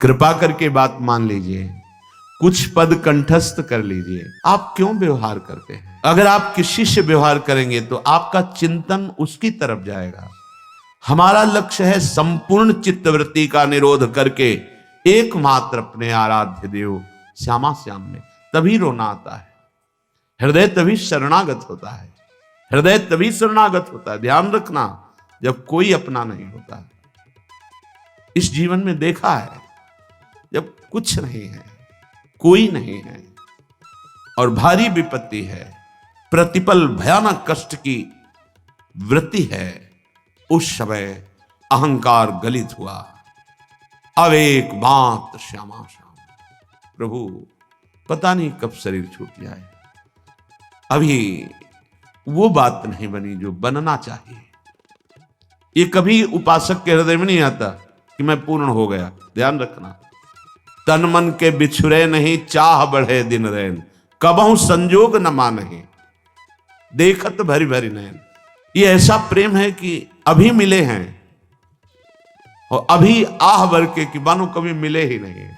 कृपा करके बात मान लीजिए, कुछ पद कंठस्थ कर लीजिए। आप क्यों व्यवहार करते हैं? अगर आप किसी से व्यवहार करेंगे तो आपका चिंतन उसकी तरफ जाएगा। हमारा लक्ष्य है संपूर्ण चित्तवृत्ति का निरोध करके एकमात्र अपने आराध्य देव श्यामा श्याम में। तभी रोना आता है, हृदय तभी शरणागत होता है, हृदय तभी शरणागत होता है। ध्यान रखना, जब कोई अपना नहीं होता। इस जीवन में देखा है, जब कुछ नहीं है, कोई नहीं है और भारी विपत्ति है, प्रतिपल भयानक कष्ट की वृत्ति है, उस समय अहंकार गलित हुआ। अब एक मात्र श्यामा श्याम, प्रभु पता नहीं कब शरीर छूट जाए। अभी वो बात नहीं बनी जो बनना चाहिए। ये कभी उपासक के हृदय में नहीं आता कि मैं पूर्ण हो गया। ध्यान रखना, तन मन के बिछुरे नहीं, चाह बढ़े दिन रैन, कबहू संजोग न मानहि, देखत भरी भरी नैन। ये ऐसा प्रेम है कि अभी मिले हैं और अभी आह भर के कि मानो कभी मिले ही नहीं।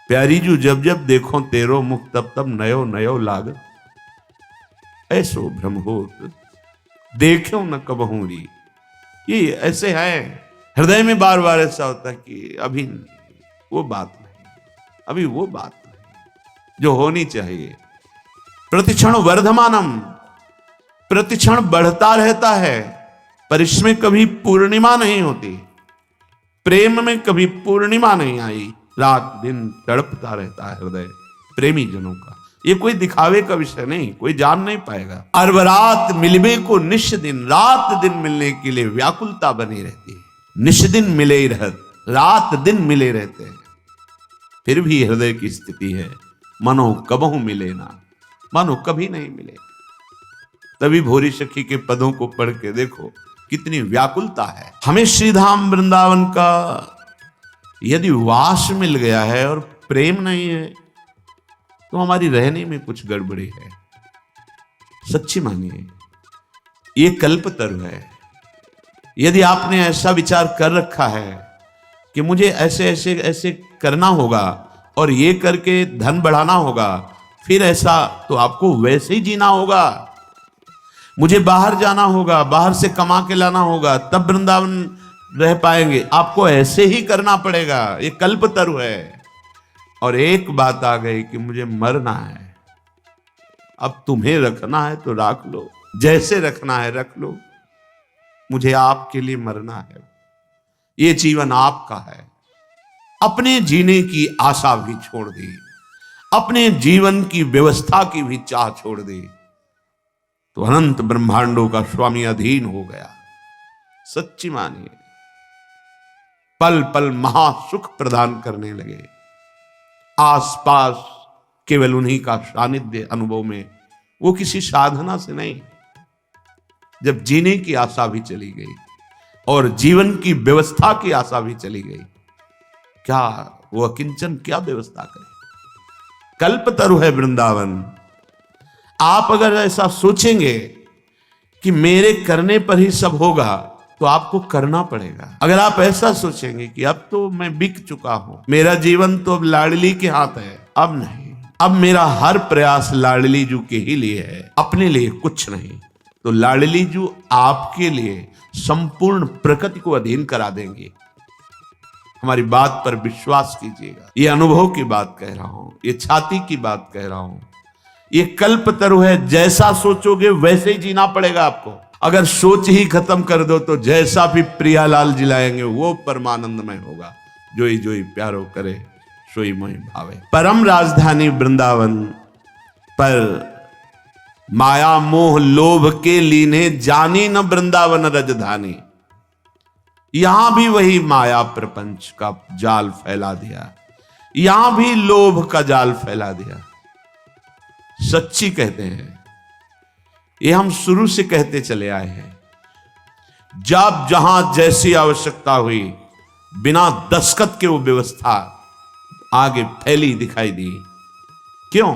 प्यारी जू जब जब देखो तेरो मुख, तब तब नयो नयो लाग, ऐसो भ्रम होत देखो न कबहू री। ये ऐसे है, हृदय में बार बार ऐसा होता है कि अभी वो बात नहीं, अभी वो बात नहीं जो होनी चाहिए। प्रतिक्षण वर्धमानम, प्रतिक्षण बढ़ता रहता है, पर इसमें कभी पूर्णिमा नहीं होती। प्रेम में कभी पूर्णिमा नहीं आई, रात दिन तड़पता रहता है हृदय प्रेमी जनों का। ये कोई दिखावे का विषय नहीं, कोई जान नहीं पाएगा। अर्वरात मिलबे को निश दिन, रात दिन मिलने के लिए व्याकुलता बनी रहती है। निश दिन मिले ही रहत, रात दिन मिले रहते हैं, फिर भी हृदय की स्थिति है मनो कबहू मिले ना, मानो कभी नहीं मिले। तभी भोरी सखी के पदों को पढ़ के देखो कितनी व्याकुलता है। हमें श्रीधाम वृंदावन का यदि वास मिल गया है और प्रेम नहीं है तो हमारी रहने में कुछ गड़बड़ी है। सच्ची मानिए, ये कल्पतरु है। यदि आपने ऐसा विचार कर रखा है कि मुझे ऐसे ऐसे ऐसे करना होगा और ये करके धन बढ़ाना होगा, फिर ऐसा तो आपको वैसे ही जीना होगा। मुझे बाहर जाना होगा, बाहर से कमा के लाना होगा, तब वृंदावन रह पाएंगे, आपको ऐसे ही करना पड़ेगा। ये कल्पतरु है। और एक बात आ गई कि मुझे मरना है, अब तुम्हें रखना है तो रख लो, जैसे रखना है रख लो, मुझे आपके लिए मरना है। ये जीवन आपका है। अपने जीने की आशा भी छोड़ दी, अपने जीवन की व्यवस्था की भी चाह छोड़ दी, तो अनंत ब्रह्मांडों का स्वामी अधीन हो गया। सच्ची मानिए, पल पल महासुख प्रदान करने लगे। आसपास केवल उन्हीं का सानिध्य अनुभव में, वो किसी साधना से नहीं। जब जीने की आशा भी चली गई और जीवन की व्यवस्था की आशा भी चली गई, क्या वो अकिंचन क्या व्यवस्था करे? कल्पतरु है वृंदावन। आप अगर ऐसा सोचेंगे कि मेरे करने पर ही सब होगा, तो आपको करना पड़ेगा। अगर आप ऐसा सोचेंगे कि अब तो मैं बिक चुका हूं, मेरा जीवन तो अब लाडली के हाथ है, अब नहीं, अब मेरा हर प्रयास लाडली जू के ही लिए है, अपने लिए कुछ नहीं, तो लाडली जू आपके लिए संपूर्ण प्रकृति को अधीन करा देंगे। हमारी बात पर विश्वास कीजिएगा। ये अनुभव की बात कह रहा हूं, ये छाती की बात कह रहा हूं। ये कल्पतरु है। जैसा सोचोगे वैसे ही जीना पड़ेगा आपको। अगर सोच ही खत्म कर दो तो जैसा भी प्रियालाल जिलाएंगे वो परमानंदमय होगा। जोई जोई प्यारो करे सोई मोहि भावे। परम राजधानी वृंदावन पर माया मोह लोभ के लीने जानी न वृंदावन राजधानी। यहां भी वही माया प्रपंच का जाल फैला दिया, यहां भी लोभ का जाल फैला दिया। सच्ची कहते हैं, ये हम शुरू से कहते चले आए हैं। जब जहां जैसी आवश्यकता हुई, बिना दस्तखत के वो व्यवस्था आगे फैली दिखाई दी। क्यों?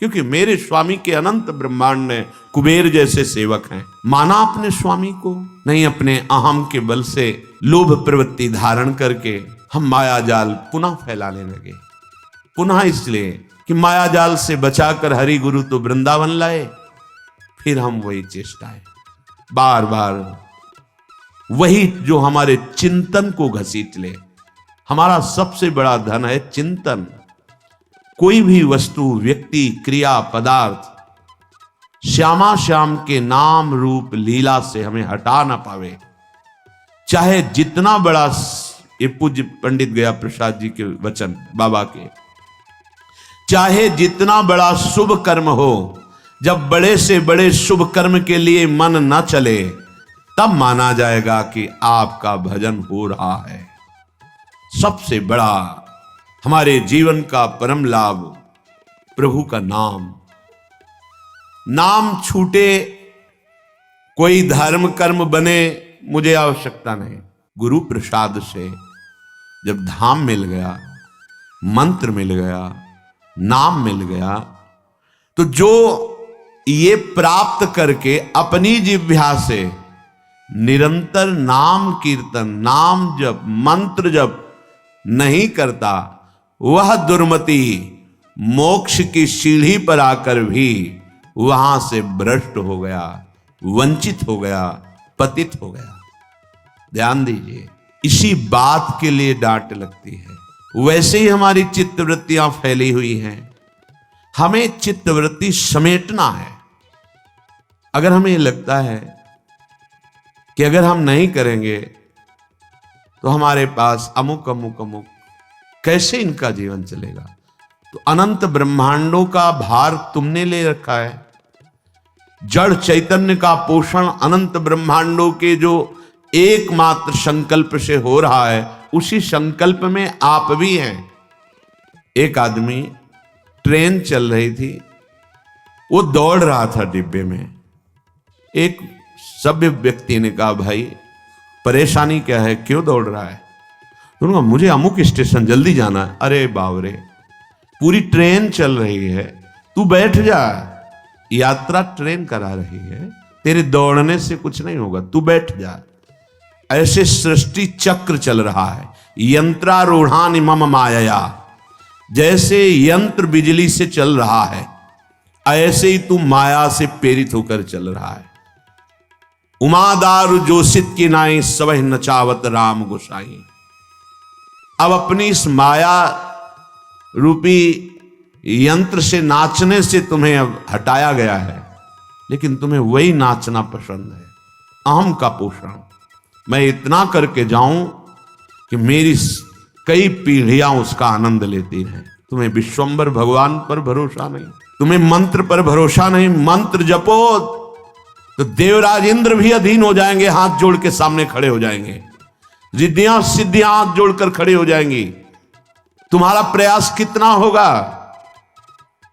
क्योंकि मेरे स्वामी के अनंत ब्रह्मांड में कुबेर जैसे सेवक हैं। माना अपने स्वामी को नहीं, अपने अहम के बल से लोभ प्रवृत्ति धारण करके हम माया जाल पुनः फैलाने लगे। पुनः इसलिए कि माया जाल से बचाकर हरि गुरु तो वृंदावन लाए। फिर हम वही चेष्टाएं बार बार, वही जो हमारे चिंतन को घसीट ले। हमारा सबसे बड़ा धन है चिंतन। कोई भी वस्तु, व्यक्ति, क्रिया, पदार्थ श्यामा श्याम के नाम रूप लीला से हमें हटा ना पावे। चाहे जितना बड़ा, ये पूज्य पंडित गया प्रसाद जी के वचन बाबा के, चाहे जितना बड़ा शुभ कर्म हो, जब बड़े से बड़े शुभ कर्म के लिए मन न चले, तब माना जाएगा कि आपका भजन हो रहा है। सबसे बड़ा हमारे जीवन का परम लाभ प्रभु का नाम। नाम छूटे, कोई धर्म कर्म बने, मुझे आवश्यकता नहीं। गुरु प्रसाद से जब धाम मिल गया, मंत्र मिल गया, नाम मिल गया, तो जो ये प्राप्त करके अपनी जिह्वा से निरंतर नाम कीर्तन, नाम जप, मंत्र जप नहीं करता, वह दुर्मति मोक्ष की सीढ़ी पर आकर भी वहां से भ्रष्ट हो गया, वंचित हो गया, पतित हो गया। ध्यान दीजिए, इसी बात के लिए डांट लगती है। वैसे ही हमारी चित्तवृत्तियां फैली हुई हैं, हमें चित्तवृत्ति समेटना है। अगर हमें ये लगता है कि अगर हम नहीं करेंगे तो हमारे पास अमुक अमुक अमुक, कैसे इनका जीवन चलेगा? तो अनंत ब्रह्मांडों का भार तुमने ले रखा है। जड़ चैतन्य का पोषण अनंत ब्रह्मांडों के जो एकमात्र संकल्प से हो रहा है, उसी संकल्प में आप भी हैं। एक आदमी, ट्रेन चल रही थी, वो दौड़ रहा था डिब्बे में। एक सभ्य व्यक्ति ने कहा, भाई परेशानी क्या है, क्यों दौड़ रहा है? तो उन्होंने कहा, मुझे अमुक स्टेशन जल्दी जाना है। अरे बावरे, पूरी ट्रेन चल रही है, तू बैठ जा, यात्रा ट्रेन करा रही है, तेरे दौड़ने से कुछ नहीं होगा, तू बैठ जा। ऐसे सृष्टि चक्र चल रहा है, यंत्रारूढ़ानि मम मायया, जैसे यंत्र बिजली से चल रहा है, ऐसे ही तू माया से प्रेरित होकर चल रहा है। उमादारु जोशित की नाई सबह नचावत राम गोसाई। अब अपनी इस माया रूपी यंत्र से नाचने से तुम्हें अब हटाया गया है, लेकिन तुम्हें वही नाचना पसंद है, अहम का पोषण। मैं इतना करके जाऊं कि मेरी कई पीढ़ियां उसका आनंद लेती रहें। तुम्हें विश्वंभर भगवान पर भरोसा नहीं, तुम्हें मंत्र पर भरोसा नहीं। मंत्र जपो तो देवराज इंद्र भी अधीन हो जाएंगे, हाथ जोड़ के सामने खड़े हो जाएंगे, रिद्धियां सिद्धियां हाथ जोड़कर खड़े हो जाएंगी। तुम्हारा प्रयास कितना होगा,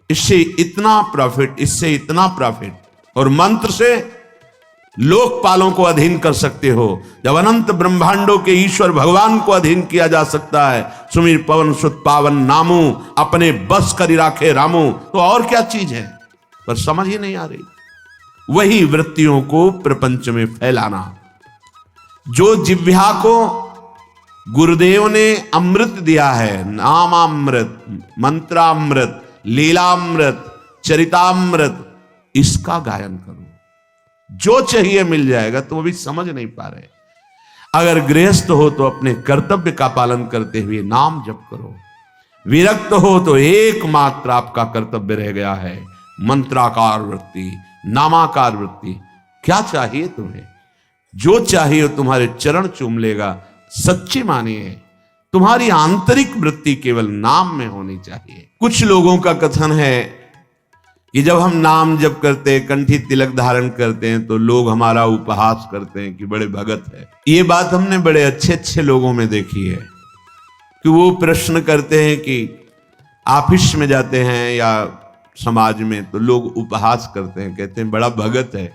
इससे इतना प्रॉफिट, इससे इतना प्रॉफिट। और मंत्र से लोकपालों को अधीन कर सकते हो। जब अनंत ब्रह्मांडों के ईश्वर भगवान को अधीन किया जा सकता है, सुमीर पवन सुत पावन नामू, अपने बस करी राखे रामू, तो और क्या चीज है? पर समझ ही नहीं आ रही। वही वृत्तियों को प्रपंच में फैलाना। जो जिह्वा को गुरुदेव ने अमृत दिया है, नामामृत, मंत्रामृत, लीलामृत, चरितामृत, इसका गायन करो। जो चाहिए मिल जाएगा, तुम अभी समझ नहीं पा रहे। अगर गृहस्थ हो तो अपने कर्तव्य का पालन करते हुए नाम जप करो। विरक्त हो तो एकमात्र आपका कर्तव्य रह गया है मंत्राकार वृत्ति, नामाकार वृत्ति। क्या चाहिए तुम्हें? जो चाहिए तुम्हारे चरण चूम लेगा। सच्ची मानिए, तुम्हारी आंतरिक वृत्ति केवल नाम में होनी चाहिए। कुछ लोगों का कथन है कि जब हम नाम जप करते हैं, कंठी तिलक धारण करते हैं, तो लोग हमारा उपहास करते हैं कि बड़े भगत है। ये बात हमने बड़े अच्छे अच्छे लोगों में देखी है कि वो प्रश्न करते हैं कि ऑफिस में जाते हैं या समाज में, तो लोग उपहास करते हैं, कहते हैं बड़ा भगत है,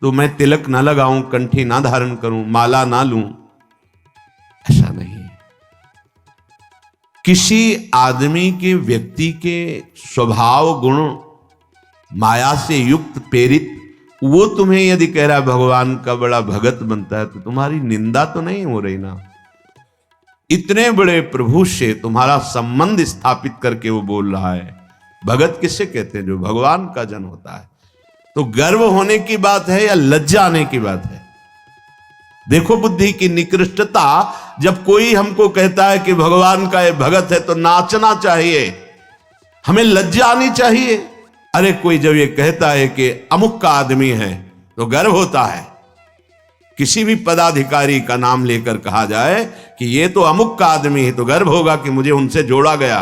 तो मैं तिलक ना लगाऊं, कंठी ना धारण करूं, माला ना लूं। ऐसा नहीं है। किसी आदमी के, व्यक्ति के स्वभाव गुण माया से युक्त प्रेरित, वो तुम्हें यदि कह रहा है भगवान का बड़ा भगत बनता है, तो तुम्हारी निंदा तो नहीं हो रही ना। इतने बड़े प्रभु से तुम्हारा संबंध स्थापित करके वो बोल रहा है। भगत किसे कहते हैं? जो भगवान का जन होता है। तो गर्व होने की बात है या लज्जा आने की बात है? देखो बुद्धि की निकृष्टता। जब कोई हमको कहता है कि भगवान का ये भगत है तो नाचना चाहिए, हमें लज्जा आनी चाहिए। अरे कोई जब ये कहता है कि अमुक का आदमी है तो गर्व होता है। किसी भी पदाधिकारी का नाम लेकर कहा जाए कि ये तो अमुक का आदमी है तो गर्व होगा कि मुझे उनसे जोड़ा गया।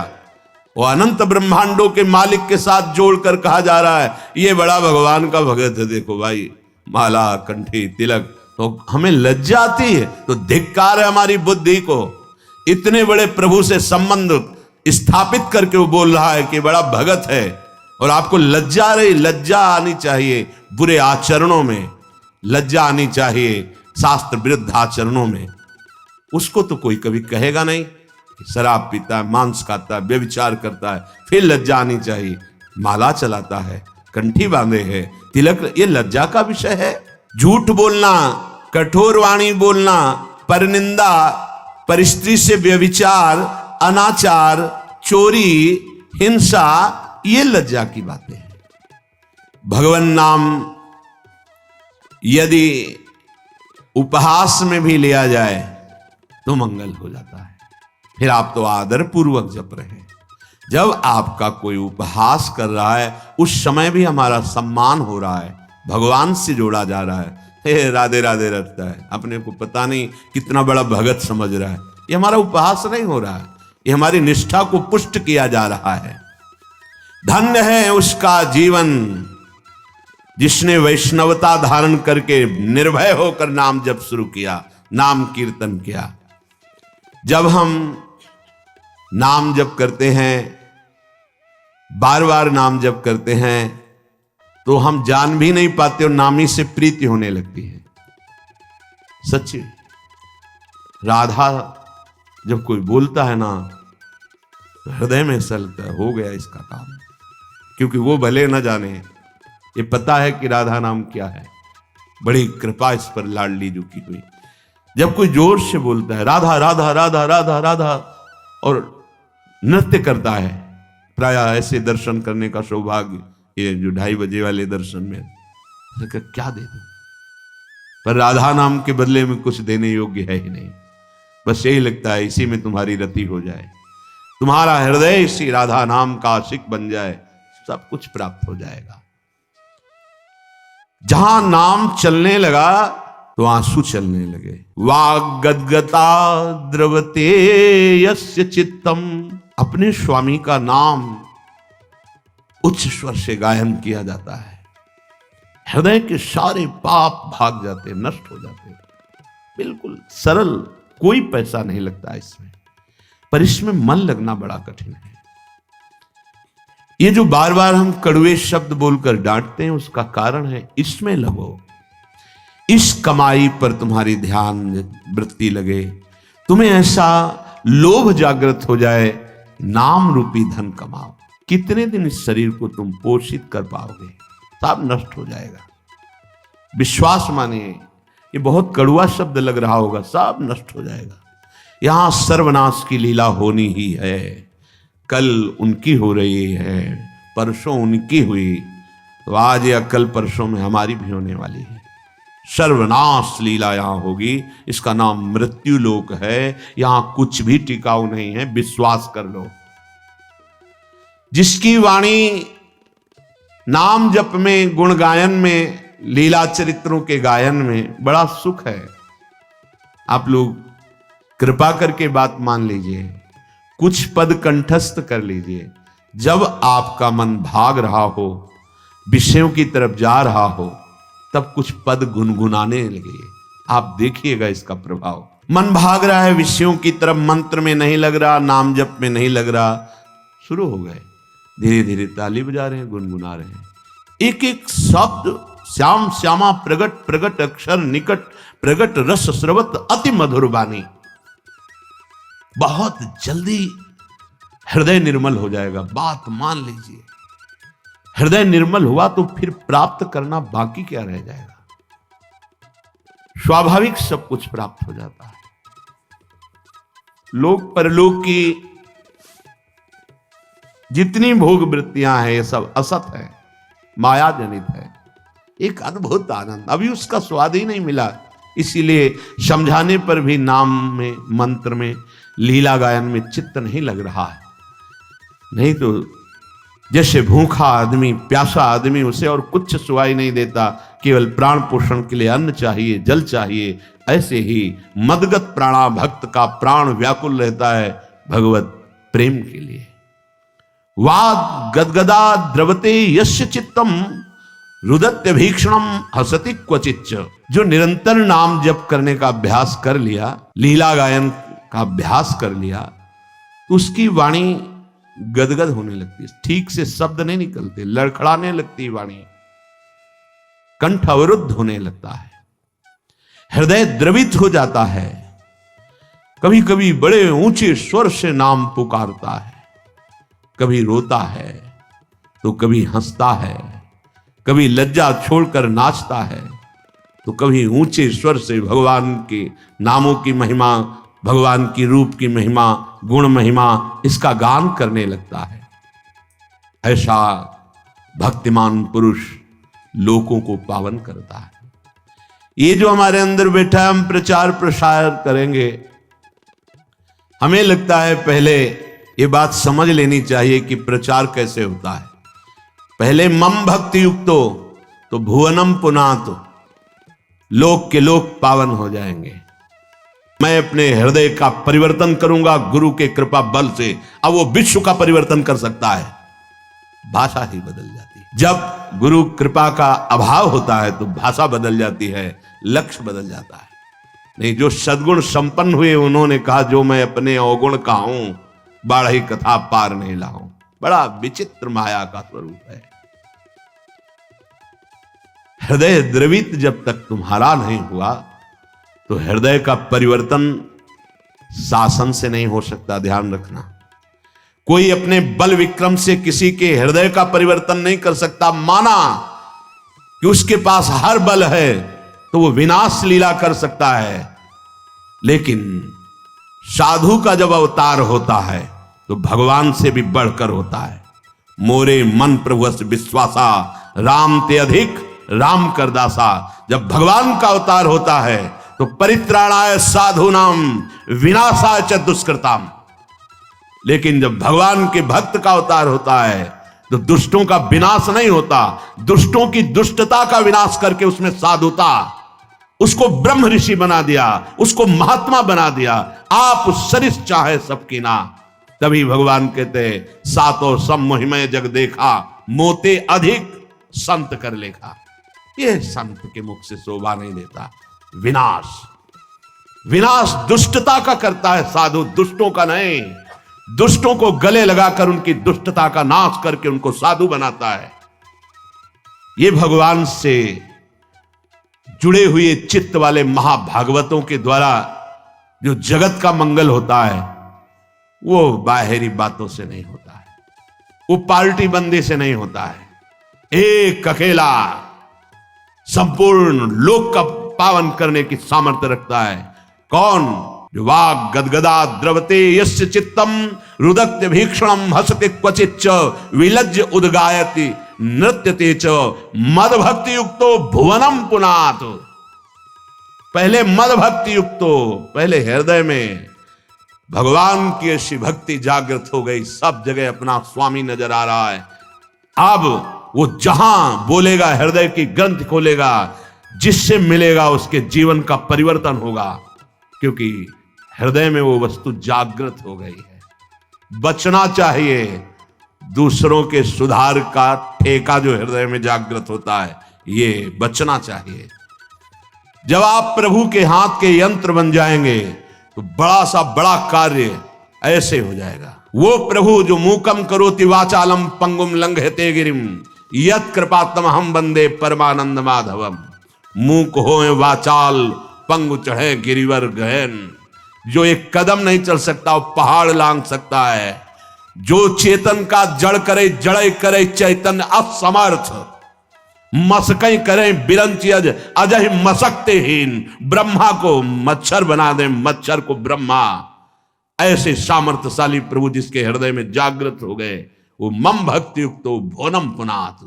वो अनंत ब्रह्मांडों के मालिक के साथ जोड़कर कहा जा रहा है ये बड़ा भगवान का भगत है। देखो भाई, माला, कंठी, तिलक, तो हमें लज्जा आती है। तो धिक्कार है हमारी बुद्धि को। इतने बड़े प्रभु से संबंध स्थापित करके वो बोल रहा है कि बड़ा भगत है, और आपको लज्जा आनी चाहिए बुरे आचरणों में, लज्जा आनी चाहिए शास्त्र विरुद्ध आचरणों में। उसको तो कोई कभी कहेगा नहीं। शराब पीता है, मांस खाता है, व्यभिचार करता है, फिर लज्जा आनी चाहिए। माला चलाता है, कंठी बांधे है, तिलक, ये लज्जा का विषय है। झूठ बोलना, कठोर वाणी बोलना, परनिंदा, परिस्त्री से व्यभिचार, अनाचार, चोरी, हिंसा, ये लज्जा की बातें हैं। भगवान नाम यदि उपहास में भी लिया जाए तो मंगल हो जाता है। फिर आप तो आदर पूर्वक जप रहे हैं। जब आपका कोई उपहास कर रहा है उस समय भी हमारा सम्मान हो रहा है, भगवान से जोड़ा जा रहा है। हे राधे राधे रटता है, अपने को पता नहीं कितना बड़ा भगत समझ रहा है। ये हमारा उपहास नहीं हो रहा है, ये हमारी निष्ठा को पुष्ट किया जा रहा है। धन्य है उसका जीवन जिसने वैष्णवता धारण करके निर्भय होकर नाम जप शुरू किया, नाम कीर्तन किया। जब हम नाम जप करते हैं, बार बार नाम जप करते हैं, तो हम जान भी नहीं पाते और नामी से प्रीति होने लगती है। सच्ची राधा जब कोई बोलता है ना, हृदय में ऐसा लगता है हो गया इसका काम। क्योंकि वो भले न जाने, ये पता है कि राधा नाम क्या है। बड़ी कृपा इस पर लाडली जी की हुई। जब कोई जोर से बोलता है राधा राधा राधा राधा राधा और नृत्य करता है, प्राय ऐसे दर्शन करने का सौभाग्य, ये जो 2:30 बजे वाले दर्शन में, क्या दे दूं? पर राधा नाम के बदले में कुछ देने योग्य है ही नहीं। बस यही लगता है इसी में तुम्हारी रति हो जाए, तुम्हारा हृदय इसी राधा नाम का आशिक बन जाए, सब कुछ प्राप्त हो जाएगा। जहां नाम चलने लगा तो आंसू चलने लगे। वाग गदगता द्रवते यस्य चित्तम, अपने स्वामी का नाम उच्च स्वर से गायन किया जाता है। हृदय के सारे पाप भाग जाते, नष्ट हो जाते। बिल्कुल सरल, कोई पैसा नहीं लगता इसमें, पर इसमें मन लगना बड़ा कठिन है। ये जो बार बार हम कड़वे शब्द बोलकर डांटते हैं, उसका कारण है इसमें लगो, इस कमाई पर तुम्हारी ध्यान वृत्ति लगे, तुम्हें ऐसा लोभ जागृत हो जाए, नाम रूपी धन कमाओ। कितने दिन इस शरीर को तुम पोषित कर पाओगे? सब नष्ट हो जाएगा। विश्वास मानिए, ये बहुत कड़वा शब्द लग रहा होगा, सब नष्ट हो जाएगा। यहां सर्वनाश की लीला होनी ही है। कल उनकी हो रही है, परसों उनकी हुई, तो आज या कल परसों में हमारी भी होने वाली है। सर्वनाश लीला यहां होगी। इसका नाम मृत्यु लोक है। यहां कुछ भी टिकाऊ नहीं है, विश्वास कर लो। जिसकी वाणी नाम जप में, गुण गायन में, लीला चरित्रों के गायन में बड़ा सुख है। आप लोग कृपा करके बात मान लीजिए, कुछ पद कंठस्थ कर लीजिए। जब आपका मन भाग रहा हो, विषयों की तरफ जा रहा हो, तब कुछ पद गुनगुनाने लगे। आप देखिएगा इसका प्रभाव। मन भाग रहा है विषयों की तरफ, मंत्र में नहीं लग रहा, नाम जप में नहीं लग रहा, शुरू हो गए, धीरे धीरे ताली बजा रहे हैं, गुनगुना रहे हैं। एक एक शब्द श्याम श्यामा प्रगट प्रगट अक्षर निकट प्रगट रस स्रवत अति मधुर बानी। बहुत जल्दी हृदय निर्मल हो जाएगा। बात मान लीजिए, हृदय निर्मल हुआ तो फिर प्राप्त करना बाकी क्या रह जाएगा? स्वाभाविक सब कुछ प्राप्त हो जाता है। लोक परलोक की जितनी भोग वृत्तियां हैं ये सब असत है, माया जनित है। एक अद्भुत आनंद, अभी उसका स्वाद ही नहीं मिला, इसीलिए समझाने पर भी नाम में, मंत्र में, लीला गायन में चित्त नहीं लग रहा है। नहीं तो जैसे भूखा आदमी, प्यासा आदमी, उसे और कुछ सुनाई नहीं देता, केवल प्राण पोषण के लिए अन्न चाहिए, जल चाहिए, ऐसे ही मदगत प्राणा भक्त का प्राण व्याकुल रहता है भगवत प्रेम के लिए। वाद गदगदा द्रवते यस्य चित्तम रुदत्य भीक्षणम हसति क्वचिच्च। जो निरंतर नाम जप करने का अभ्यास कर लिया, लीला गायन का अभ्यास कर लिया, तो उसकी वाणी गदगद होने लगती है, ठीक से शब्द नहीं निकलते, लड़खड़ाने लगती वाणी, कंठ अवरुद्ध होने लगता है, हृदय द्रवित हो जाता है, कभी कभी बड़े ऊंचे स्वर से नाम पुकारता है, कभी रोता है तो कभी हंसता है, कभी लज्जा छोड़कर नाचता है, तो कभी ऊंचे स्वर से भगवान के नामों की महिमा, भगवान की रूप की महिमा, गुण महिमा, इसका गान करने लगता है। ऐसा भक्तिमान पुरुष लोगों को पावन करता है। ये जो हमारे अंदर बैठा है, हम प्रचार प्रसार करेंगे, हमें लगता है पहले ये बात समझ लेनी चाहिए कि प्रचार कैसे होता है। पहले मम भक्ति युक्तो तो भुवनम पुनातो, लोक के लोक पावन हो जाएंगे। मैं अपने हृदय का परिवर्तन करूंगा गुरु के कृपा बल से। अब वो विश्व का परिवर्तन कर सकता है, भाषा ही बदल जाती है। जब गुरु कृपा का अभाव होता है तो भाषा बदल जाती है, लक्ष्य बदल जाता है। नहीं, जो सद्गुण संपन्न हुए उन्होंने कहा, जो मैं अपने अवगुण का हूं, बाढ़ी कथा पार नहीं लाऊं। बड़ा विचित्र माया का स्वरूप है। हृदय द्रवित जब तक तुम्हारा नहीं हुआ तो हृदय का परिवर्तन शासन से नहीं हो सकता, ध्यान रखना। कोई अपने बल विक्रम से किसी के हृदय का परिवर्तन नहीं कर सकता। माना कि उसके पास हर बल है तो वो विनाश लीला कर सकता है, लेकिन साधु का जब अवतार होता है तो भगवान से भी बढ़कर होता है। मोरे मन प्रभुस विश्वासा राम ते अधिक राम करदासा। जब भगवान का अवतार होता है तो परित्राणाय साधूनाम विनाशाय च दुष्कृताम। लेकिन जब भगवान के भक्त का अवतार होता है तो दुष्टों का विनाश नहीं होता, दुष्टों की दुष्टता का विनाश करके उसमें साधुता, उसको ब्रह्म ऋषि बना दिया, उसको महात्मा बना दिया। आप सरिस चाहे सबकी ना। तभी भगवान कहते सातों सम मोहिमय जग देखा, मोते अधिक संत कर लेखा। यह संत के मुख से शोभा नहीं देता। विनाश, विनाश दुष्टता का करता है साधु, दुष्टों का नहीं। दुष्टों को गले लगाकर उनकी दुष्टता का नाश करके उनको साधु बनाता है। ये भगवान से जुड़े हुए चित्त वाले महाभागवतों के द्वारा जो जगत का मंगल होता है वो बाहरी बातों से नहीं होता है, वो पार्टी बंदी से नहीं होता है। एक अकेला संपूर्ण लोक का पावन करने की सामर्थ्य रखता है। कौन? जो वाग गदगदा द्रवते यस्य चित्तम रुदत्य भीक्षणम हसते क्वचिच्च विलज्ज उद्गायति नृत्यते च मद भक्ति युक्तो भुवनम पुनात। पहले मद भक्ति युक्तो, पहले हृदय में भगवान की ऐसी भक्ति जागृत हो गई, सब जगह अपना स्वामी नजर आ रहा है। अब वो जहां बोलेगा, हृदय की ग्रंथ खोलेगा, जिससे मिलेगा उसके जीवन का परिवर्तन होगा, क्योंकि हृदय में वो वस्तु जागृत हो गई है। बचना चाहिए दूसरों के सुधार का ठेका जो हृदय में जागृत होता है, ये बचना चाहिए। जब आप प्रभु के हाथ के यंत्र बन जाएंगे तो बड़ा सा बड़ा कार्य ऐसे हो जाएगा। वो प्रभु जो मूकम करोति वाचालम पंगुम लंघयते गिरिम यत् कृपात्म हम वंदे परमानंद माधवम। मूक होए वाचाल पंगु चढ़े गिरिवर गहन। जो एक कदम नहीं चल सकता वो पहाड़ लांग सकता है। जो चेतन का जड़ करे, जड़े करे चैतन्य असमर्थ। मसकई करे बिरंची अजय मसकते हीन। ब्रह्मा को मच्छर बना दे, मच्छर को ब्रह्मा। ऐसे सामर्थ्यशाली प्रभु जिसके हृदय में जागृत हो गए, वो मम भक्ति युक्त भोनम पुनात,